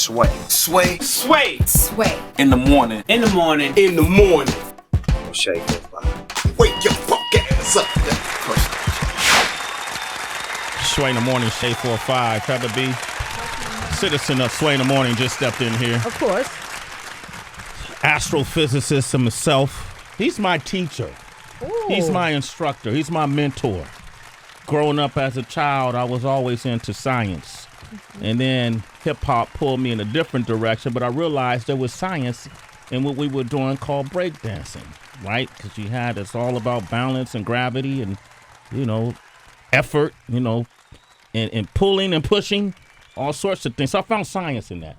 Sway. Sway. Sway. Sway. In the morning. In the morning. In the morning. Shay 45. Wake your fuck ass up. Sway in the morning, Shay 45. Trevor B. Citizen of Sway in the morning just stepped in here. Of course. Astrophysicist himself. He's my teacher. Ooh. He's my instructor. He's my mentor. Growing up as a child, I was always into science. And then hip-hop pulled me in a different direction, but I realized there was science in what we were doing called breakdancing, right? Because it's all about balance and gravity and, effort, and pulling and pushing, all sorts of things. So I found science in that.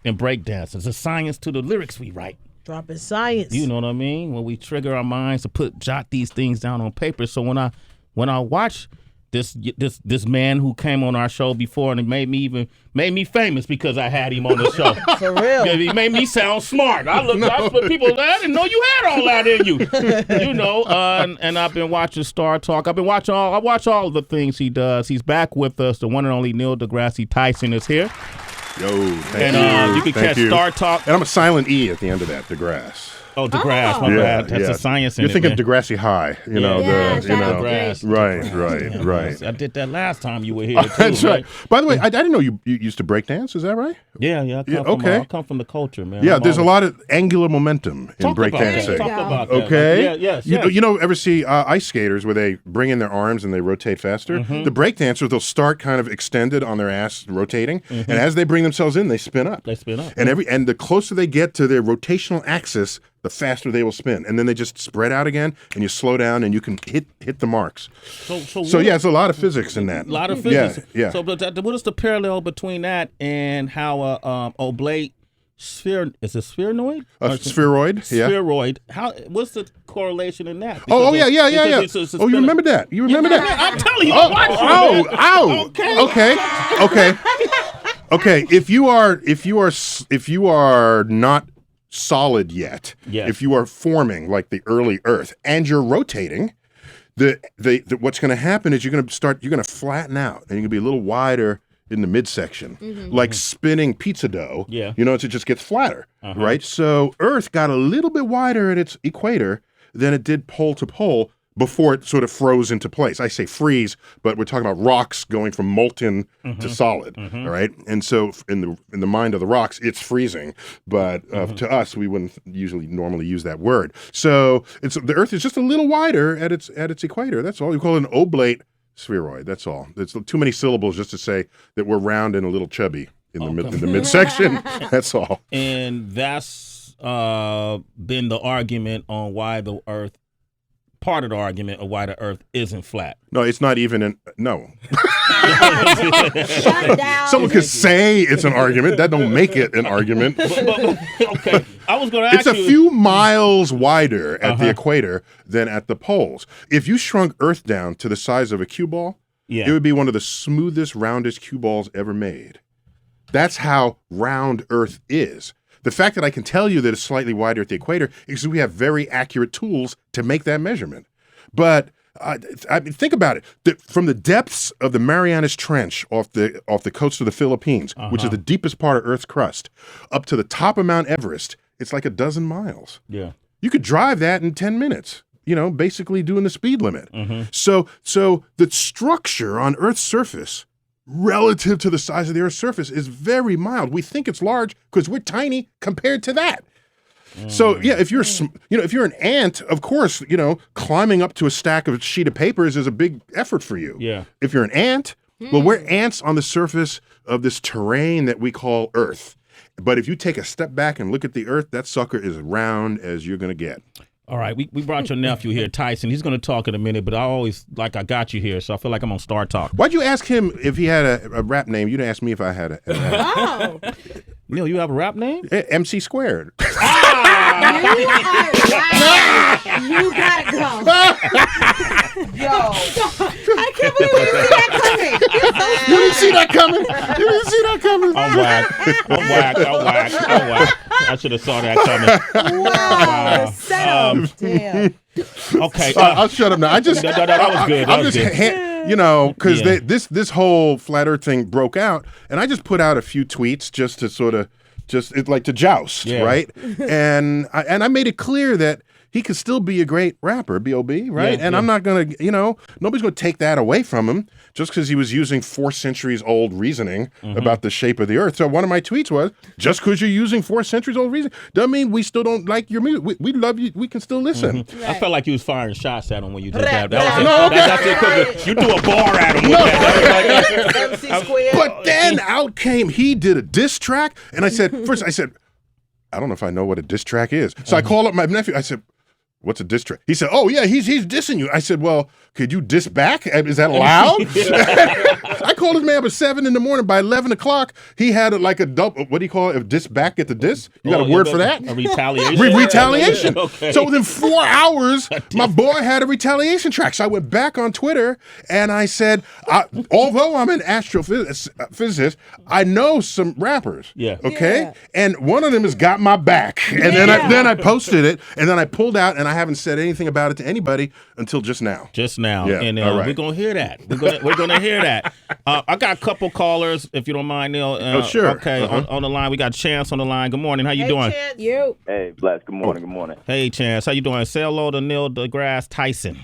And breakdance. It's a science to the lyrics we write. Dropping science. You know what I mean? When we trigger our minds to jot these things down on paper. So when I watch this man who came on our show before, and it made me famous because I had him on the show. For real. He made me sound smart. I people, I didn't know you had all that in you. And I've been watching Star Talk. I watch all the things he does. He's back with us. The one and only deGrasse Tyson is here. Yo, thank you. You can catch Star Talk. And I'm a silent E at the end of that, deGrasse. Oh, deGrasse, my bad. That's a science in You're thinking man. Degrassi High, DeGrasse. Right. I did that last time you were here, too. That's right. By the way, I didn't know you used to break dance. Is that right? Yeah. I come from the culture, man. Yeah, there's a lot of angular momentum in breakdancing. Talk about that. Okay. Yes. You know, ever see ice skaters where they bring in their arms and they rotate faster? Mm-hmm. The breakdancers, they'll start kind of extended on their ass, rotating, and as they bring themselves in, they spin up. And the closer they get to their rotational axis, the faster they will spin. And then they just spread out again, and you slow down, and you can hit the marks. So it's a lot of physics in that. A lot of physics. Yeah. So what is the parallel between that and how oblate sphere, is it sphenoid? Spheroid, yeah. Spheroid. What's the correlation in that? Yeah. Oh, you remember that? I'm telling you. Okay. If you are not solid yet, if you are forming like the early Earth and you're rotating, what's going to happen is you're going to flatten out and you're going to be a little wider in the midsection, like spinning pizza dough. Yeah. It just gets flatter, right? So Earth got a little bit wider at its equator than it did pole to pole before it sort of froze into place. I say freeze, but we're talking about rocks going from molten to solid, all right? And so in the mind of the rocks, it's freezing, but to us, we wouldn't normally use that word. So the Earth is just a little wider at its equator. That's all. You call it an oblate spheroid. That's all. It's too many syllables just to say that we're round and a little chubby in the midsection. That's all. And that's been the argument on why the Earth. Part of the argument of why the Earth isn't flat. No, it's not even no. Shut down. Someone could say it's an argument. That don't make it an argument. Okay, I was going to ask you. It's a few miles wider at the equator than at the poles. If you shrunk Earth down to the size of a cue ball, it would be one of the smoothest, roundest cue balls ever made. That's how round Earth is. The fact that I can tell you that it's slightly wider at the equator is because we have very accurate tools to make that measurement. But think about it. From the depths of the Marianas Trench off the coast of the Philippines, which is the deepest part of Earth's crust, up to the top of Mount Everest, it's like a dozen miles. Yeah. You could drive that in 10 minutes, basically doing the speed limit. So the structure on Earth's surface relative to the size of the Earth's surface is very mild. We think it's large because we're tiny compared to that. So if you're an ant, of course, climbing up to a stack of sheet of papers is a big effort for you. Yeah. If you're an ant, well, we're ants on the surface of this terrain that we call Earth. But if you take a step back and look at the Earth, that sucker is round as you're going to get. All right, we brought your nephew here, Tyson. He's going to talk in a minute, but I got you here, so I feel like I'm on Star Talk. Why'd you ask him if he had a rap name? You didn't ask me if I had a Oh. Neil, you have a rap name? MC Squared. You gotta go. Yo. I can't believe you didn't see that coming. You didn't see that coming. You didn't see that coming. I'm whack. I should have saw that coming. Wow. Setup. Damn. Okay. I'll shut up now. I just that was good. I'm just because this whole flat Earth thing broke out, and I just put out a few tweets just to sort of to joust, right? And I made it clear that he could still be a great rapper, B.o.B, right? And I'm not going to, nobody's going to take that away from him just because he was using 4 centuries old reasoning about the shape of the earth. So one of my tweets was, just because you're using 4 centuries old reasoning doesn't mean we still don't like your music. We love you. We can still listen. Right. I felt like you was firing shots at him when you did that. That's the equivalent. You threw a bar at him with that. But then out came, he did a diss track. And I said, I don't know if I know what a diss track is. So I called up my nephew. I said, what's a diss track? He said, oh, yeah, he's dissing you. I said, well, could you diss back? Is that allowed? I called his man up at 7 in the morning. By 11 o'clock, he had like a double, what do you call it? A diss back at the diss? You got a word for that? A retaliation. Retaliation. Okay. So within 4 hours, my boy had a retaliation track. So I went back on Twitter and I said, although I'm an astrophysicist, I know some rappers. Yeah. Okay? Yeah. And one of them has got my back. And then I posted it, and then I pulled out, and I haven't said anything about it to anybody until just now. Yeah. And we're gonna hear that. We're gonna hear that. I got a couple callers, if you don't mind, Neil. Sure. Okay, on the line we got Chance on the line. Good morning. How you doing? Chance. You. Hey, Bless. Good morning. Hey, Chance. How you doing? Say hello to Neil deGrasse Tyson.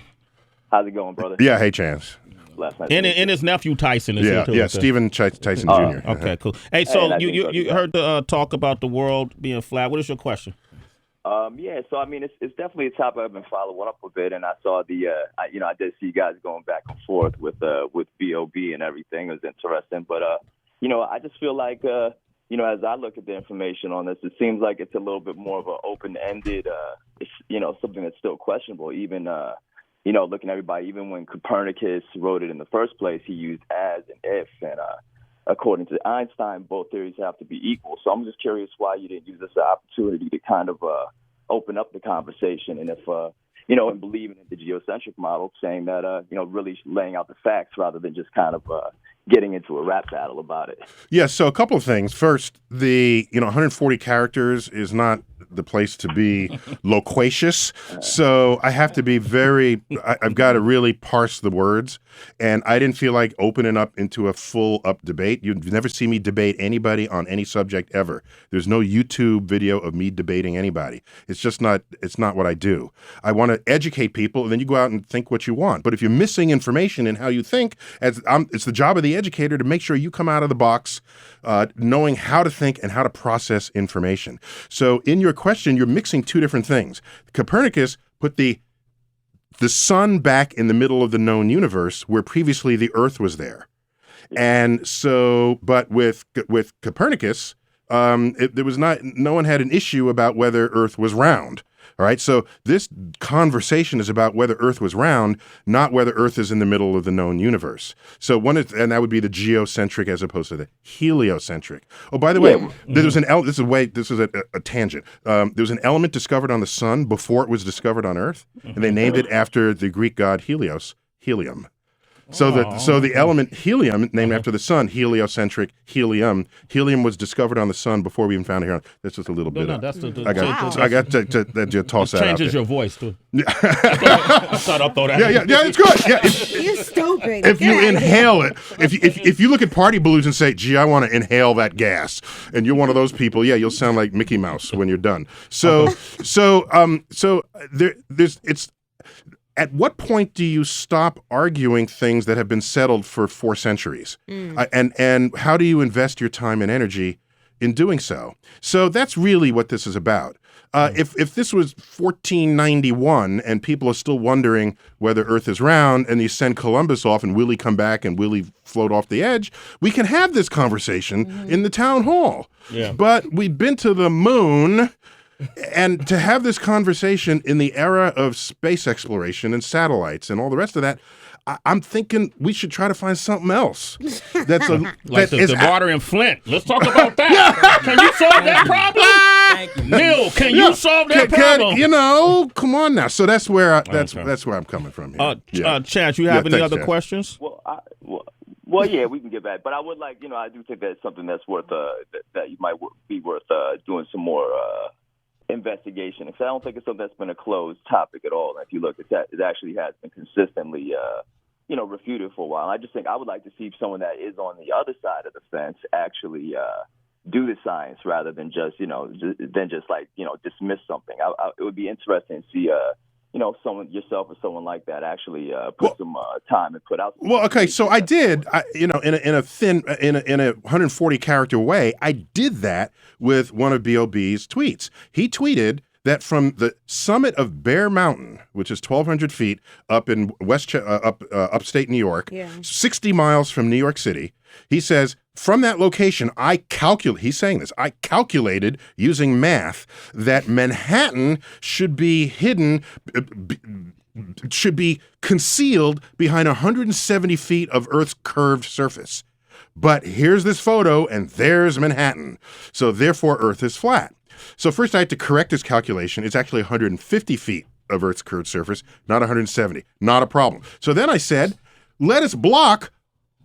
How's it going, brother? Yeah, hey, Chance. Bless. And his nephew Tyson is here too. Yeah, Stephen Tyson Jr. Okay, cool. Hey, so you heard the talk about the world being flat. What is your question? So I mean, it's definitely a topic I've been following up a bit, and I saw I did see you guys going back and forth with B.o.B and everything. It was interesting, but I just feel like as I look at the information on this, it seems like it's a little bit more of an open-ended, something that's still questionable. Even looking at everybody, even when Copernicus wrote it in the first place, he used as and if, and according to Einstein, both theories have to be equal. So I'm just curious why you didn't use this opportunity to kind of open up the conversation, and if and believing in the geocentric model, saying that really laying out the facts rather than just kind of getting into a rap battle about it. Yeah. So a couple of things. First, the 140 characters is not the place to be loquacious. So I have to be I've got to really parse the words. And I didn't feel like opening up into a full up debate. You'd never see me debate anybody on any subject ever. There's no YouTube video of me debating anybody. It's not what I do. I want to educate people, and then you go out and think what you want. But if you're missing information in how you think, it's the job of the educator to make sure you come out of the box knowing how to think and how to process information. So in your question, you're mixing two different things. Copernicus put the sun back in the middle of the known universe where previously the Earth was there. And so, but with Copernicus, there was no one had an issue about whether Earth was round. All right, so this conversation is about whether Earth was round, not whether Earth is in the middle of the known universe. So and that would be the geocentric as opposed to the heliocentric. Oh, by the way, there was this is a tangent. There was an element discovered on the sun before it was discovered on Earth, and they named it after the Greek god Helios, helium. So the element helium, named after the sun, heliocentric, helium. Helium was discovered on the sun before we even found it here. That's just a little bit. No, that's I got to toss that out. Changes there. your voice too. I thought I'd throw that. Yeah, it's good. Yeah, You're stupid. If you inhale it, if you look at party blues and say, "Gee, I want to inhale that gas," and you're one of those people, yeah, you'll sound like Mickey Mouse when you're done. At what point do you stop arguing things that have been settled for 4 centuries? And how do you invest your time and energy in doing so? So that's really what this is about. If this was 1491 and people are still wondering whether Earth is round, and you send Columbus off and will he come back and will he float off the edge, we can have this conversation in the town hall. Yeah. But we've been to the moon. And to have this conversation in the era of space exploration and satellites and all the rest of that, I'm thinking we should try to find something else. That's the water in Flint. Let's talk about that. Can you solve that problem? Thank you. Neil, can you solve that problem? You know, come on now. So that's where that's where I'm coming from here. Chance, you have any thanks, other Chance. questions? Well, yeah, we can get back. But I would like, I do think that's something that's worth that you might be worth doing some more investigation. Because I don't think it's something that's been a closed topic at all. And if you look at that, it actually has been consistently, refuted for a while. I just think I would like to see someone that is on the other side of the fence actually do the science rather than just, dismiss something. It would be interesting to see. Someone yourself or someone like that actually put some time and put out. Well, okay, so I did, in a 140 character way, I did that with one of B.o.B's tweets. He tweeted that from the summit of Bear Mountain, which is 1,200 feet up in upstate New York, 60 miles from New York City, he says, from that location, I calculated using math that Manhattan should be concealed behind 170 feet of Earth's curved surface. But here's this photo, and there's Manhattan. So therefore, Earth is flat. So first I had to correct this calculation. It's actually 150 feet of Earth's curved surface, not 170. Not a problem. So then I said, let us block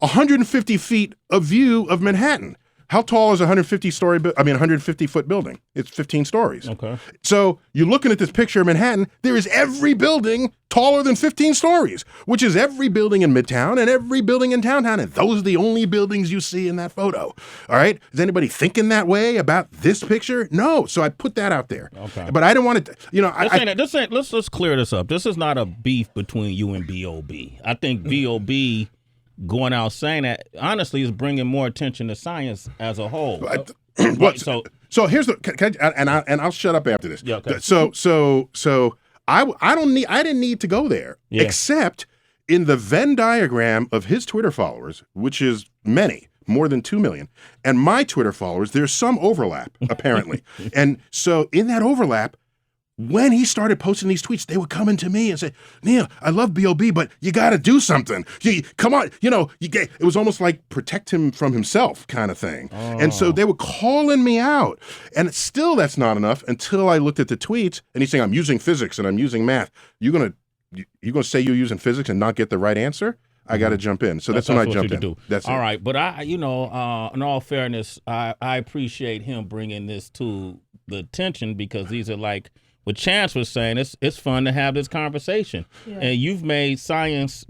150 feet of view of Manhattan. How tall is a 150-foot building? It's 15 stories. Okay. So you're looking at this picture of Manhattan. There is every building taller than 15 stories, which is every building in Midtown and every building in downtown. And those are the only buildings you see in that photo. All right? Is anybody thinking that way about this picture? No. So I put that out there. Okay. But I didn't want to, let's clear this up. This is not a beef between you and B.o.B. I think B.o.B. going out saying that honestly is bringing more attention to science as a whole. So here's the I'll shut up after this. Yeah, okay. So I didn't need to go there except in the Venn diagram of his Twitter followers, which is many, more than 2 million, and my Twitter followers, there's some overlap apparently, and so in that overlap. When he started posting these tweets, they were coming to me and say, Neil, I love B.o.B, but you got to do something. Come on. It was almost like protect him from himself kind of thing. Oh. And so they were calling me out. And still that's not enough until I looked at the tweets and he's saying, I'm using physics and I'm using math. You're going to say you're using physics and not get the right answer? I got to jump in. So that's when I jumped in. Do. That's all it. right. But in all fairness, I appreciate him bringing this to the attention because these are like, what Chance was saying, it's fun to have this conversation. Yeah. And you've made science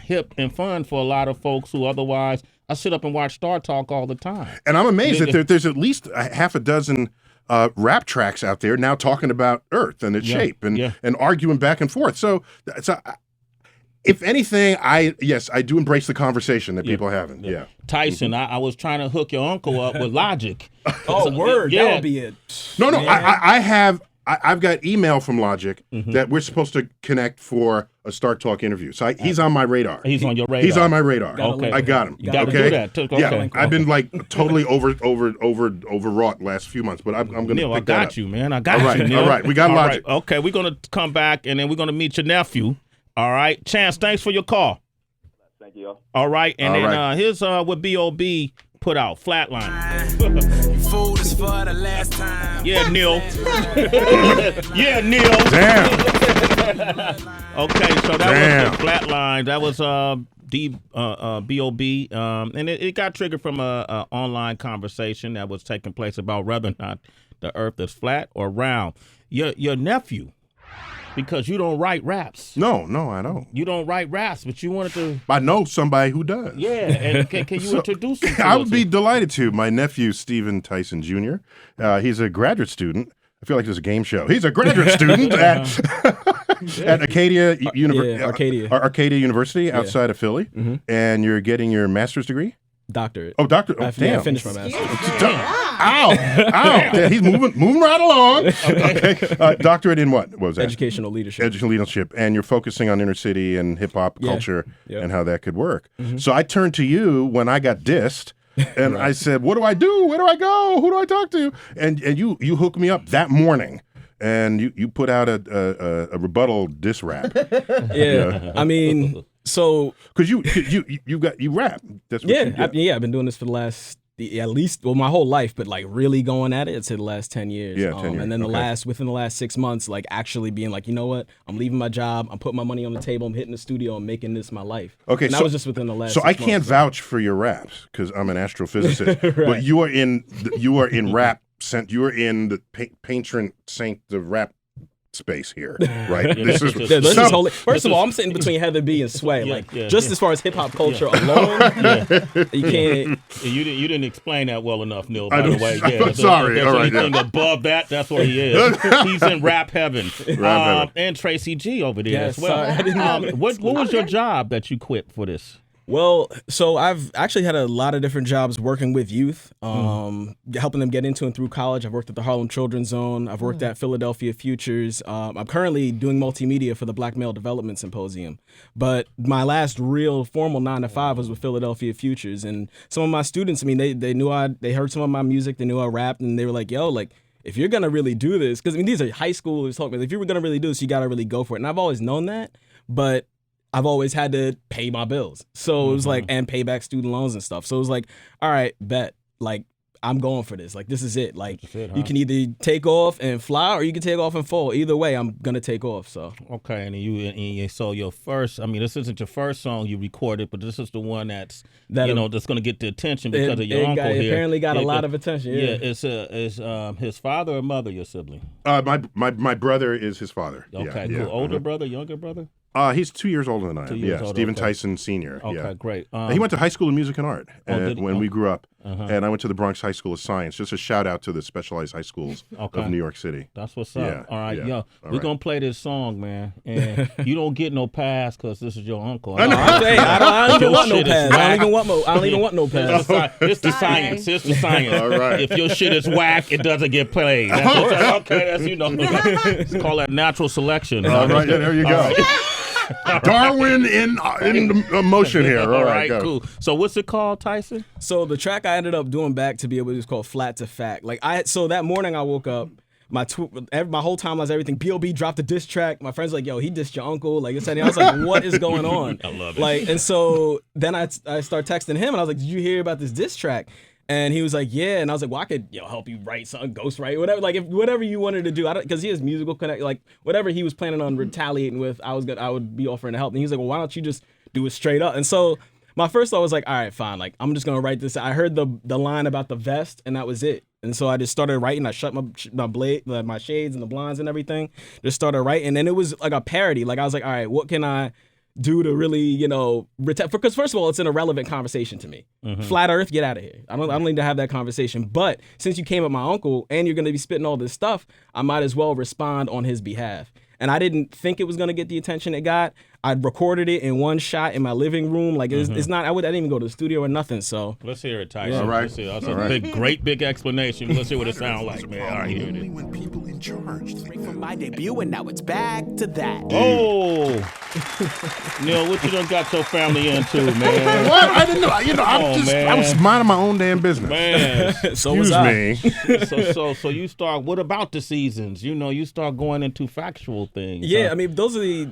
hip and fun for a lot of folks who otherwise, I sit up and watch Star Talk all the time. And I'm amazed that there's at least half a dozen rap tracks out there now talking about Earth and its shape and arguing back and forth. So if anything, I do embrace the conversation that people are having. Yeah. Tyson, I was trying to hook your uncle up with Logic. Word. Yeah. That would be it. No, I've got email from Logic that we're supposed to connect for a Start Talk interview. So he's on my radar. He's on your radar. He's on my radar. Okay. I got him. You got to do that. Okay. Yeah, I've been like totally overwrought last few months, but I'm going to Neil, pick that up. I got you, man. I got you, Neil. All right. We got Logic. Right. Okay, we're going to come back, and then we're going to meet your nephew. All right. Chance, thanks for your call. Thank you. All right. And then here's what B.o.B. put out, Flatline. Food is for the last time. Yeah, Neil. Yeah, Neil. Damn. Okay, so that was the Flatline. That was B.o.B. And it got triggered from a online conversation that was taking place about whether or not the Earth is flat or round. Your nephew. Because you don't write raps. No, I don't. You don't write raps, but you wanted to. I know somebody who does. Yeah, and can you introduce him? I would be delighted to. My nephew, Tyson Jr. He's a graduate student. I feel like there's a game show. He's a graduate student at Arcadia University outside of Philly, and you're getting your master's degree. Doctorate. Oh, doctorate. Oh, damn. I finished my master's. Ow. He's moving right along. Okay. Doctorate in what was that? Educational leadership. Educational leadership. And you're focusing on inner city and hip hop culture and how that could work. So I turned to you when I got dissed. And I said, what do I do? Where do I go? Who do I talk to? And you hooked me up that morning. And you put out a rebuttal diss rap. Yeah. I mean, so because you rap. That's what you do. I've been doing this for the last at least my whole life, but like really going at it, I'd say the last 10 years. Yeah, 10 years. And then within the last 6 months, like actually being like, you know what, I'm leaving my job, I'm putting my money on the table, I'm hitting the studio, I'm making this my life. Okay, and that was just within the last. So 6 I can't months, vouch for your raps because I'm an astrophysicist. Right. But you are in rap. You are in the patron saint of rap space here, right? This is holy. First of all, I'm sitting between Heather B and Sway. As far as hip hop culture alone, you can't. You didn't explain that well enough, Neil. By the way, I'm sorry. All right, anything above that, that's where he is. He's in rap heaven. And Tracy G over there as well. What was your job that you quit for this? Well, so I've actually had a lot of different jobs working with youth, helping them get into and through college. I've worked at the Harlem Children's Zone. I've worked at Philadelphia Futures. I'm currently doing multimedia for the Black Male Development Symposium. But my last real formal 9-to-5 was with Philadelphia Futures. And some of my students, I mean, they heard some of my music, they knew I rapped, and they were like, yo, like, if you're going to really do this, because I mean, these are high schoolers talking, if you're going to really do this, you got to really go for it. And I've always known that, but I've always had to pay my bills. So it was like, and pay back student loans and stuff. So it was like, all right, bet. Like, I'm going for this. Like, this is it. Like, you can either take off and fly or you can take off and fall. Either way, I'm going to take off. So. Okay. And so your first, I mean, this isn't your first song you recorded, but this is the one that's going to get the attention because of your uncle here. It apparently got a lot of attention. Yeah. It's his father or mother, your sibling? My brother is his father. Okay, cool. Older brother, younger brother? He's 2 years older than I am. Yeah, Stephen Tyson Sr. Okay, great. He went to high school of music and art when we grew up, and I went to the Bronx High School of Science. Just a shout out to the specialized high schools of New York City. That's what's up. Yeah, all right, yeah. We're gonna play this song, man, and you don't get no pass because this is your uncle. I don't even want no pass. I don't even want no pass. It's the science. It's the science. All right. If your shit is whack, it doesn't get played. That's It's called that natural selection. All right, there you go. Darwin in motion here. All right, cool. So what's it called, Tyson? So the track I ended up doing back to be able to is called Flat to Fact. So that morning I woke up, my whole timeline, everything. B.o.B dropped a diss track. My friends were like, yo, he dissed your uncle. Like, I was like, what is going on? I love it. Like, and so then I start texting him and I was like, did you hear about this diss track? And he was like, yeah. And I was like, well, I could help you write something, ghostwrite, whatever. Like, whatever you wanted to do, because he has musical connect. Like, whatever he was planning on retaliating with, I would be offering to help. And he was like, well, why don't you just do it straight up? And so my first thought was like, all right, fine. Like, I'm just gonna write this. I heard the line about the vest, and that was it. And so I just started writing. I shut my shades and the blinds and everything. Just started writing, and it was like a parody. Like, I was like, all right, what can I do to really, because first of all, it's an irrelevant conversation to me. Flat Earth, get out of here. I don't need to have that conversation. But since you came at my uncle and you're going to be spitting all this stuff, I might as well respond on his behalf. And I didn't think it was going to get the attention it got. I recorded it in one shot in my living room. Like, it's not, I didn't even go to the studio or nothing. So let's hear it, Tyson. All right. That's a great big explanation. Let's hear what it sounds like, man. All right, here it is. When people in charge. From my debut, and now it's back to that. Oh, Neil, what you done got your family into, man? What? I didn't know. I was minding my own damn business. Man, so was I. Excuse me. So you start. What about the seasons? You start going into factual things. Yeah, I mean, those are the.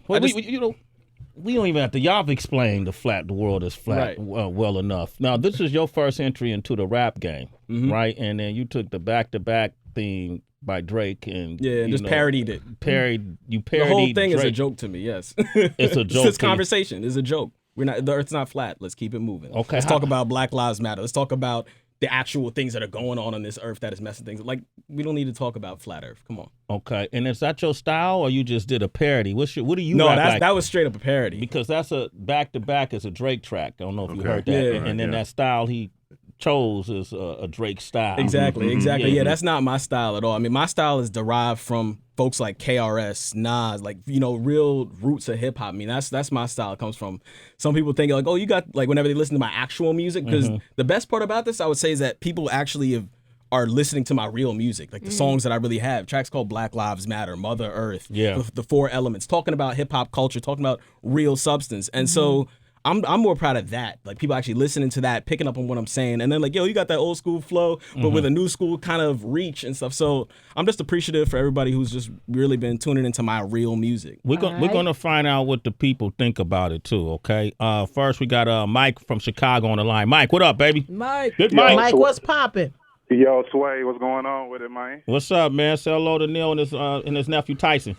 Well, we don't even have to. Y'all have explained the world is flat well enough. Now, this is your first entry into the rap game, right? And then you took the back-to-back theme by Drake and just parodied it. You parodied the whole thing Drake. is a joke to me. Yes, it's a joke. This conversation is a joke. The Earth's not flat. Let's keep it moving. Okay, let's talk about Black Lives Matter. Let's talk about the actual things that are going on this Earth that is messing things. Like, we don't need to talk about flat Earth. Come on. Okay, and is that your style, or you just did a parody? What do you? No, like? That was straight up a parody. Because that's a back-to-back is a Drake track. I don't know if you heard that. Yeah, and then that style he chose is a Drake style. Exactly. Yeah, that's not my style at all. I mean, my style is derived from folks like KRS, Nas, like, real roots of hip hop. I mean, that's my style. It comes from, some people think like, oh, you got, like, whenever they listen to my actual music, because the best part about this, I would say, is that people actually are listening to my real music, like the songs that I really have. Tracks called Black Lives Matter, Mother Earth, the 4 Elements, talking about hip hop culture, talking about real substance. And so I'm more proud of that. Like people actually listening to that, picking up on what I'm saying, and then like, yo, you got that old school flow, but with a new school kind of reach and stuff. So I'm just appreciative for everybody who's just really been tuning into my real music. We're gonna find out what the people think about it too. Okay. First we got Mike from Chicago on the line. Mike, what up, baby? Mike. Good Mike. Mike, what's popping? Yo, Sway, what's going on with it, man? What's up, man? Say hello to Neil and his nephew Tyson.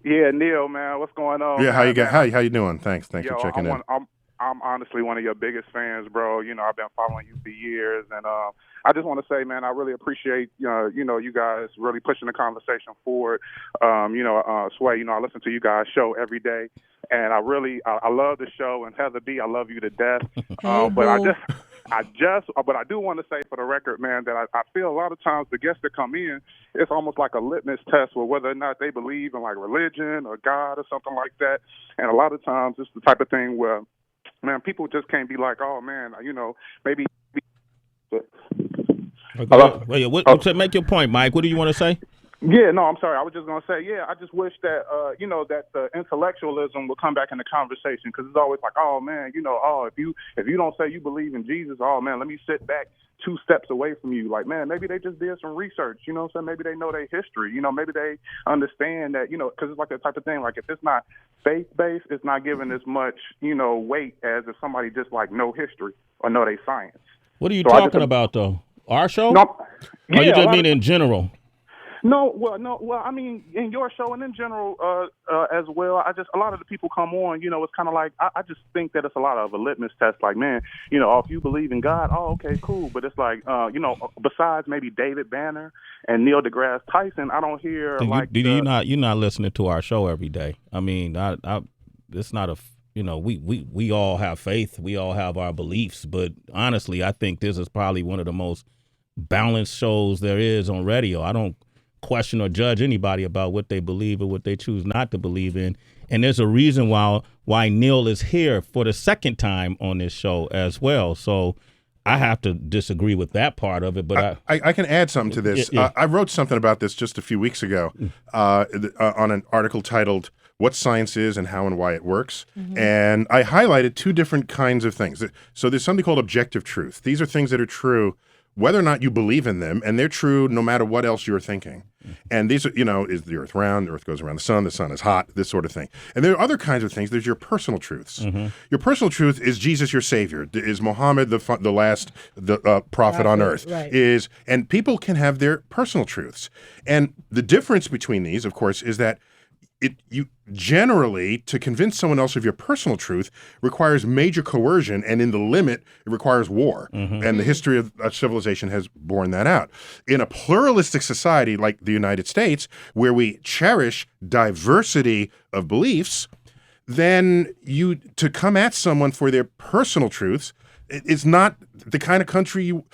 Yeah, Neil, man, what's going on? Yeah, man? how you doing? Thanks for checking in. I'm honestly one of your biggest fans, bro. You know, I've been following you for years, and I just want to say, man, I really appreciate you guys really pushing the conversation forward. Sway, I listen to you guys' show every day, and I love the show. And Heather B, I love you to death. But I do want to say for the record, man, that I feel a lot of times the guests that come in, it's almost like a litmus test for whether or not they believe in like religion or God or something like that. And a lot of times it's the type of thing where, man, people just can't be like, oh man, maybe. Make your point, Mike. What do you want to say? Yeah, no, I'm sorry. I was just going to say, I just wish that, that the intellectualism would come back in the conversation, because it's always like, oh, man, if you don't say you believe in Jesus, oh, man, let me sit back 2 steps away from you. Like, man, maybe they just did some research, so maybe they know their history, maybe they understand that, because it's like the type of thing, like if it's not faith-based, it's not given as much, weight as if somebody just like know history or know their science. What are you talking about, though? Our show? No, or you just mean in general? Well, I mean, in your show and in general as well, a lot of the people come on, it's kind of like, I just think that it's a lot of a litmus test, like, man, if you believe in God, oh, okay, cool. But it's like, besides maybe David Banner and Neil deGrasse Tyson, I don't hear you're not listening to our show every day. I mean, it's not a, we all have faith. We all have our beliefs. But honestly, I think this is probably one of the most balanced shows there is on radio. I don't question or judge anybody about what they believe or what they choose not to believe in. And there's a reason why Neil is here for the second time on this show as well. So I have to disagree with that part of it. But I can add something to this. Yeah. I wrote something about this just a few weeks ago on an article titled What Science Is and How and Why It Works. Mm-hmm. And I highlighted 2 different kinds of things. So there's something called objective truth. These are things that are true whether or not you believe in them, and they're true no matter what else you're thinking. And these are, is the earth round, the earth goes around the sun is hot, this sort of thing. And there are other kinds of things. There's your personal truths. Mm-hmm. Your personal truth is Jesus your Savior, is Muhammad the last prophet on earth, right. And people can have their personal truths. And the difference between these, of course, is that you generally, to convince someone else of your personal truth requires major coercion, and in the limit, it requires war. Mm-hmm. And the history of civilization has borne that out. In a pluralistic society like the United States, where we cherish diversity of beliefs, then to come at someone for their personal truths, it's not the kind of country you.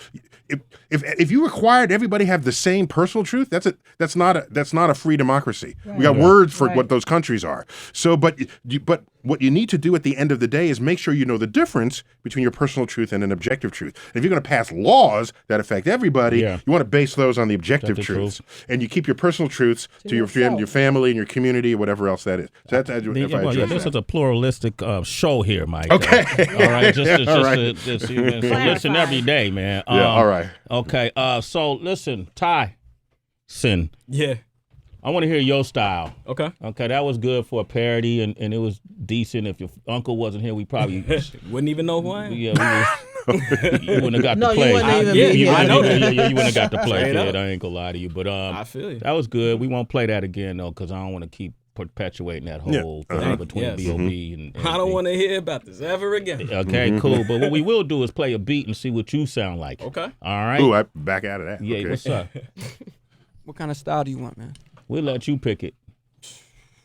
If you required everybody have the same personal truth, that's not a free democracy. Right. We got words for what those countries are. So, but what you need to do at the end of the day is make sure you know the difference between your personal truth and an objective truth. And if you're going to pass laws that affect everybody, you want to base those on the objective truths, and you keep your personal truths to your family and your community, or whatever else that is. So this is a pluralistic show here, Mike. Okay, all right, just listen every day, man. All right. Okay, so listen, Tyson. Yeah. I want to hear your style. Okay, that was good for a parody, and it was decent. If your uncle wasn't here, we probably wouldn't even know who I am. Yeah, you wouldn't have got to play. I know that. You wouldn't have got to play, kid. I ain't gonna lie to you, but I feel you. That was good. We won't play that again though, because I don't want to keep perpetuating that whole thing between B.o.B. and I don't want to hear about this ever again. Okay, cool. But what we will do is play a beat and see what you sound like. Okay. All right. Ooh, I'm back out of that. Yeah. Okay. What's up? What kind of style do you want, man? We'll let you pick it.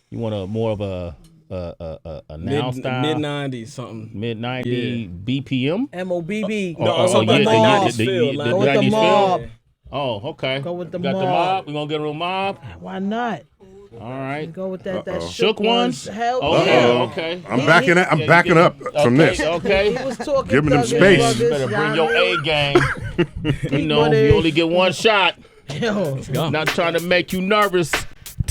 You want more of a now style? Mid-90s something. Mid-90s BPM? M.O.B.B. No, the 90s mob. Oh, okay. Go with the mob. Got the mob? We gonna get a little mob? Why not? All right. Go with that Shook ones? Hell okay. I'm backing up from this. Okay. He was talking. Give me them space. You better bring your A game. You only get one shot. Yo. Not trying to make you nervous.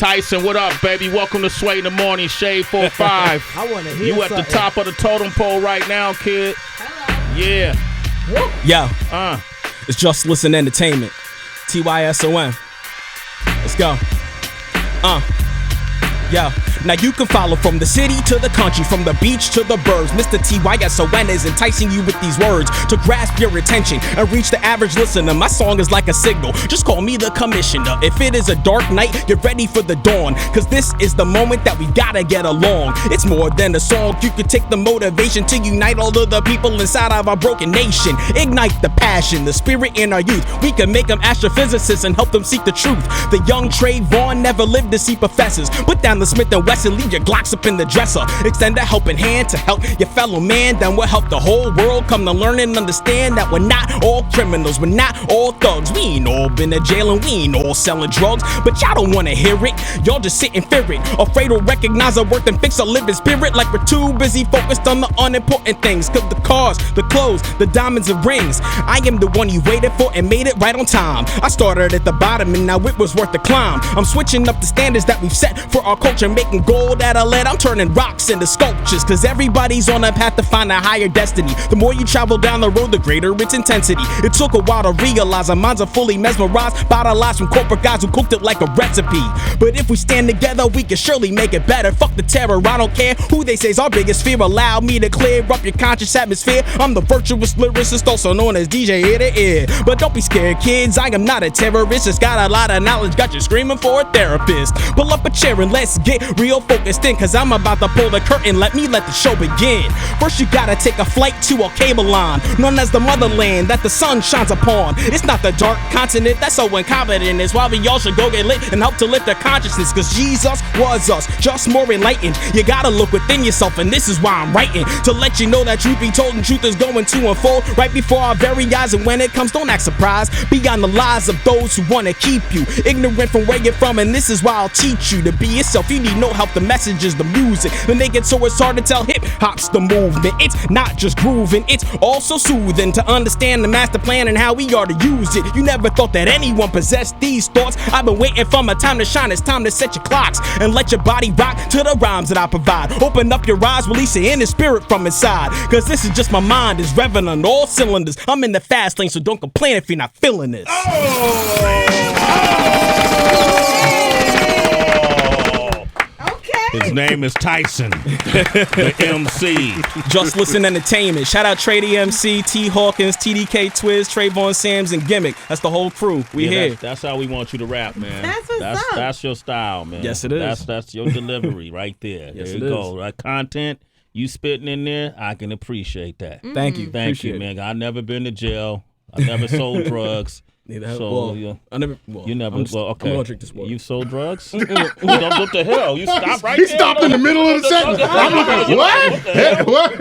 Tyson, what up, baby? Welcome to Sway in the Morning, Shade 45. I want to hear You at the top of the totem pole right now, kid. Hello. Yeah. Yo. It's Just Listen Entertainment. TYSON. Let's go. Yo. Now you can follow from the city to the country, from the beach to the burbs. Mr. TYSON is enticing you with these words to grasp your attention and reach the average listener. My song is like a signal. Just call me the commissioner. If it is a dark night, get ready for the dawn. Cause this is the moment that we gotta get along. It's more than a song. You could take the motivation to unite all of the people inside of our broken nation. Ignite the passion, the spirit in our youth. We can make them astrophysicists and help them seek the truth. The young Trayvon never lived to see professors. Put down the Smith & Wesson, leave your Glocks up in the dresser. Extend a helping hand to help your fellow man. Then we'll help the whole world come to learn and understand that we're not all criminals, we're not all thugs. We ain't all been to jail and we ain't all selling drugs. But y'all don't wanna hear it, y'all just sit and fear it. Afraid to recognize our worth and fix our living spirit. Like we're too busy focused on the unimportant things. Cause the cars, the clothes, the diamonds and rings, I am the one you waited for and made it right on time. I started at the bottom and now it was worth the climb. I'm switching up the standards that we've set for our culture, making gold out of lead. I'm turning rocks into sculptures. Cause everybody's on a path to find a higher destiny. The more you travel down the road, the greater its intensity. It took a while to realize our minds are fully mesmerized by the lies from corporate guys who cooked it like a recipe. But if we stand together, we can surely make it better. Fuck the terror, I don't care who they say's our biggest fear. Allow me to clear up your conscious atmosphere. I'm the virtuous lyricist, also known as DJ Ear to Ear. But don't be scared, kids, I am not a terrorist. Just got a lot of knowledge, got you screaming for a therapist. Pull up a chair and let's get real focused in, cause I'm about to pull the curtain, let the show begin. First you gotta take a flight to a cable line, known as the motherland that the sun shines upon. It's not the dark continent that's so incompetent. It's why we all should go get lit and help to lift their consciousness. Cause Jesus was us, just more enlightened. You gotta look within yourself, and this is why I'm writing. To let you know that truth be told and truth is going to unfold right before our very eyes. And when it comes, don't act surprised. Beyond the lies of those who wanna keep you ignorant from where you're from. And this is why I'll teach you to be yourself. You need no help, the message is the music. When they get so it's hard to tell hip hop's the movement. It's not just grooving, it's also soothing to understand the master plan and how we are to use it. You never thought that anyone possessed these thoughts. I've been waiting for my time to shine. It's time to set your clocks and let your body rock to the rhymes that I provide. Open up your eyes, release your inner spirit from inside. Cause this is just my mind is revving on all cylinders. I'm in the fast lane, so don't complain if you're not feeling this. His name is Tyson, the MC. Just Listen Entertainment. Shout out Trady MC, T Hawkins, TDK Twiz, Trayvon Sams, and Gimmick. That's the whole crew. We here. That's how we want you to rap, man. That's what's up. That's your style, man. Yes, it is. That's your delivery right there. Yes, there it you is. go. That content you spitting in there, I can appreciate that. Thank you. Thank you, man. I've never been to jail. I never sold drugs. Neither have. So, Well, I never. Well, you never. I'm okay. I'm gonna drink this water. You sold drugs? What the hell? You stopped right He there. stopped in the middle of the sentence. I'm looking, what?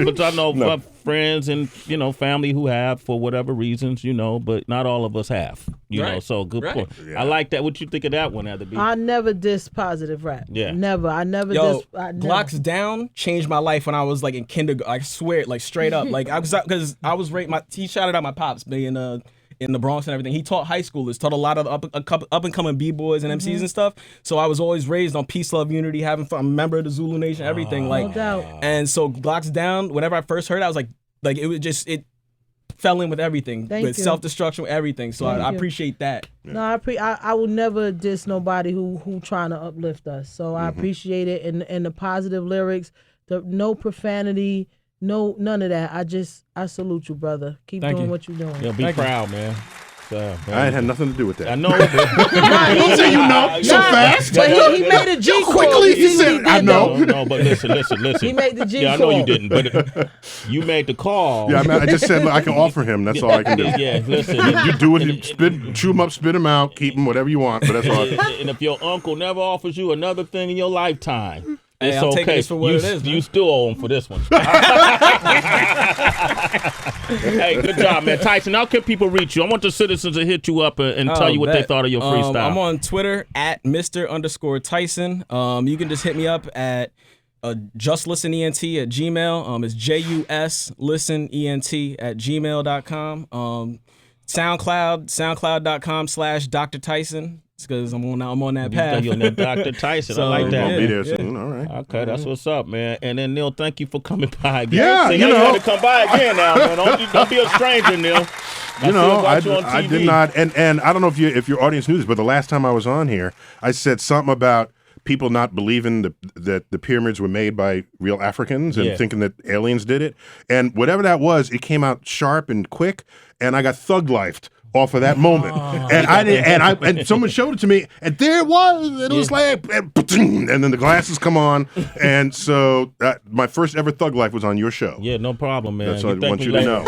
But I know friends and family who have for whatever reasons, but not all of us have. You know, so good point. Yeah. I like that. What you think of that one, Heather B? I never diss positive rap. Yeah. Never. I never Yo, diss. Glocks Down changed my life when I was like in kindergarten. I swear, like straight up. Like because I was raised. He shouted out my pops being in the Bronx and everything. He taught high schoolers, taught a lot of up and coming b-boys and MCs and stuff. So I was always raised on peace, love, unity, having fun. I'm a member of the Zulu Nation, everything. No doubt. And so Glocks Down. Whenever I first heard it, I was like it was just it fell in with everything, Thank with you. self-destruction, with everything. So I appreciate that. No, I will never diss nobody who trying to uplift us. So I appreciate it, and the positive lyrics, no profanity, no none of that. I salute you, brother. Keep Thank doing you. what you're doing. Yeah, be proud, man. I ain't had nothing to do with that. I know. Don't say you know so fast. But he made a G call. Quickly, You he see what said, did, I know. though? No, but listen. He made the G Yeah, I call. know you didn't, but you made the call. Yeah, I just said I can offer him. That's all I can do. Yeah, listen. You do it. Chew him up, spit him out, keep him, whatever you want. But that's all. And if your uncle never offers you another thing in your lifetime, Hey, it's I'm okay. taking this for what it is, man. You still owe him for this one. Hey, good job, man. Tyson, how can people reach you? I want the citizens to hit you up and tell you what they thought of your freestyle. I'm on Twitter at Mr_Tyson. You can just hit me up at justlistenent at Gmail. It's JUSListenENT at gmail.com. SoundCloud, soundcloud.com/Dr. Tyson. because I'm on that path. You're on that Dr. Tyson. So, I like that. I'll be there soon. All right. Okay, that's what's up, man. And then Neil, thank you for coming by again. Yeah, See, you now know. you had to come by again now, man. Don't be a stranger, Neil. You know, watch you on I TV. did not, and I don't know if your audience knew this, but the last time I was on here, I said something about people not believing that the pyramids were made by real Africans and thinking that aliens did it. And whatever that was, it came out sharp and quick, and I got thug-lifed off of that moment. And I did, and someone showed it to me, and there it was. And it was like, and then the glasses come on, and so my first ever thug life was on your show. Yeah, no problem, man. That's what I want you to later. know.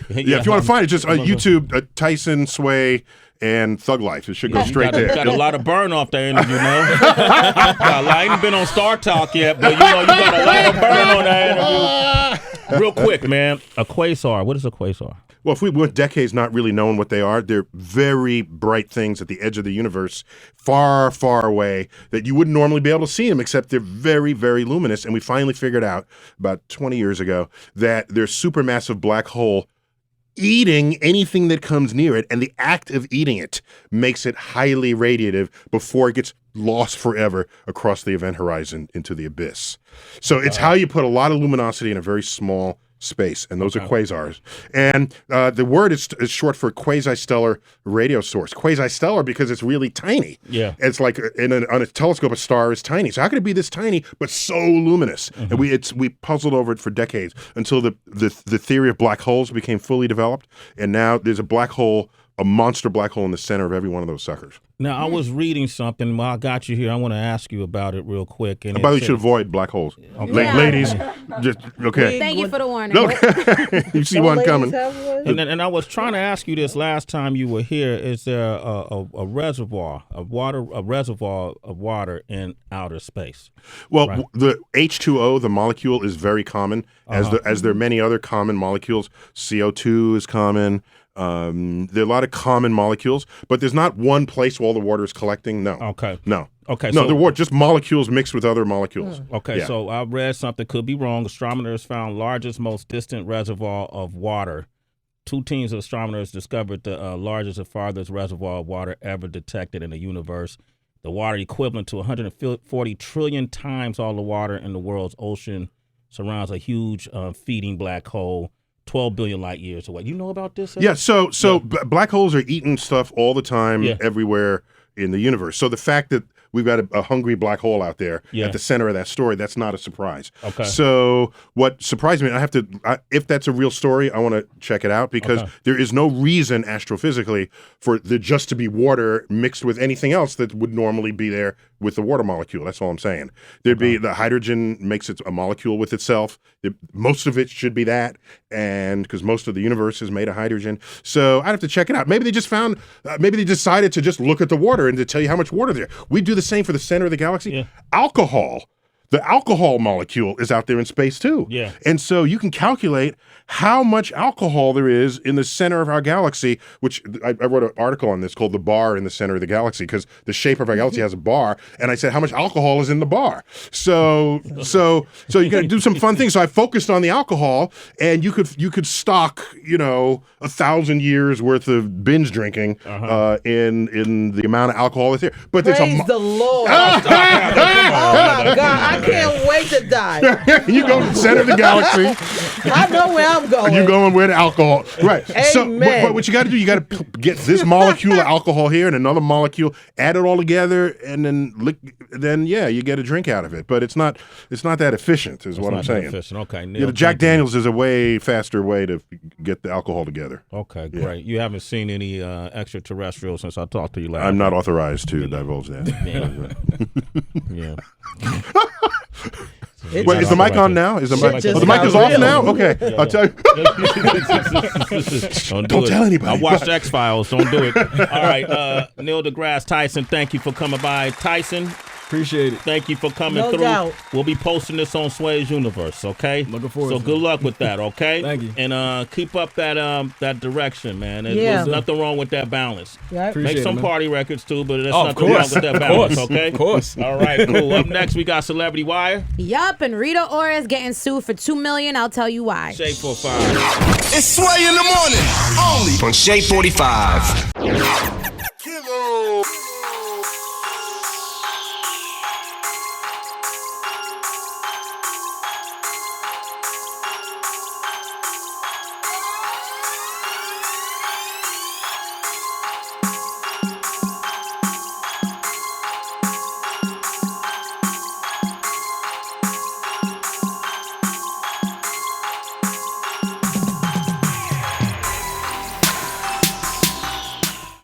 Yeah, if you want to find it, just YouTube Tyson, Sway, and Thug Life. It should go straight there. Got a lot of burn off that interview, I ain't been on Star Talk yet, but you got a lot of burn on that interview. Real quick, man. A quasar. What is a quasar? Well, if we went decades not really knowing what they are, they're very bright things at the edge of the universe, far, far away, that you wouldn't normally be able to see them, except they're very, very luminous. And we finally figured out about 20 years ago that they're a supermassive black hole eating anything that comes near it, and the act of eating it makes it highly radiative before it gets lost forever across the event horizon into the abyss. So it's how you put a lot of luminosity in a very small space, and those are quasars. And the word is short for quasi-stellar radio source. Quasi-stellar because it's really tiny. Yeah. It's like on a telescope, a star is tiny. So how could it be this tiny but so luminous? And we puzzled over it for decades until the theory of black holes became fully developed, and now there's a monster black hole in the center of every one of those suckers. Now, I was reading something while I got you here. I want to ask you about it real quick. And By the way, you should avoid black holes. Ladies, just, okay. Thank you for the warning. Okay. You see one coming. And I was trying to ask you this last time you were here. Is there a reservoir of water in outer space? Well, the H2O, the molecule, is very common, as there are many other common molecules. CO2 is common. There are a lot of common molecules, but there's not one place where all the water is collecting. No. Okay. No. Okay. No, so, the water, just molecules mixed with other molecules. Okay. Yeah. So I read something, could be wrong. Astronomers found largest, most distant reservoir of water. 2 teams of astronomers discovered the largest and farthest reservoir of water ever detected in the universe. The water equivalent to 140 trillion times all the water in the world's ocean surrounds a huge feeding black hole 12 billion light years away. You know about this? Yeah, so black holes are eating stuff all the time, everywhere in the universe. So the fact that we've got a hungry black hole out there at the center of that story, that's not a surprise. Okay. So what surprised me, if that's a real story, I want to check it out, because there is no reason astrophysically for there just to be water mixed with anything else that would normally be there with the water molecule. That's all I'm saying. There'd be the hydrogen makes it a molecule with itself. Most of it should be that, and because most of the universe is made of hydrogen. So I'd have to check it out. Maybe they just found, maybe they decided to just look at the water and to tell you how much water there. We do the same for the center of the galaxy. Yeah. Alcohol. The alcohol molecule is out there in space too. Yeah. And so you can calculate how much alcohol there is in the center of our galaxy, which I wrote an article on this called The Bar in the Center of the Galaxy, because the shape of our galaxy has a bar, and I said how much alcohol is in the bar. So you got to do some fun things. So I focused on the alcohol, and you could stock 1,000 years worth of binge drinking in the amount of alcohol that's there. But Praise the Lord. Oh my God, I can't wait to die. You go to the center of the galaxy. I know where I'm going. You're going where the alcohol, right? Amen. So what you got to do, you got to get this molecule of alcohol here and another molecule, add it all together, and then you get a drink out of it. But it's not that efficient, is what I'm saying. Efficient. Okay. Neil, Jack Daniels is a way faster way to get the alcohol together. Okay, great. You haven't seen any extraterrestrials since I talked to you last. I'm not authorized to divulge that. Yeah. Wait, is the mic on now? Is the mic? The mic is off now. Okay, I'll tell you. Don't tell anybody. I watched X-Files. Don't do it. All right, Neil deGrasse Tyson. Thank you for coming by, Tyson. Appreciate it. Thank you for coming through. Doubt. We'll be posting this on Sway's Universe, okay? Looking forward to it. So good luck with that, okay? Thank you. And keep up that direction, man. There's nothing wrong with that balance. Yeah. Make some party records too, but there's nothing wrong with that balance, okay? Of course. All right, cool. Up next, we got Celebrity Wire. Yup, and Rita Ora is getting sued for $2 million. I'll tell you why. Shade 45. It's Sway in the morning, only On Shade 45.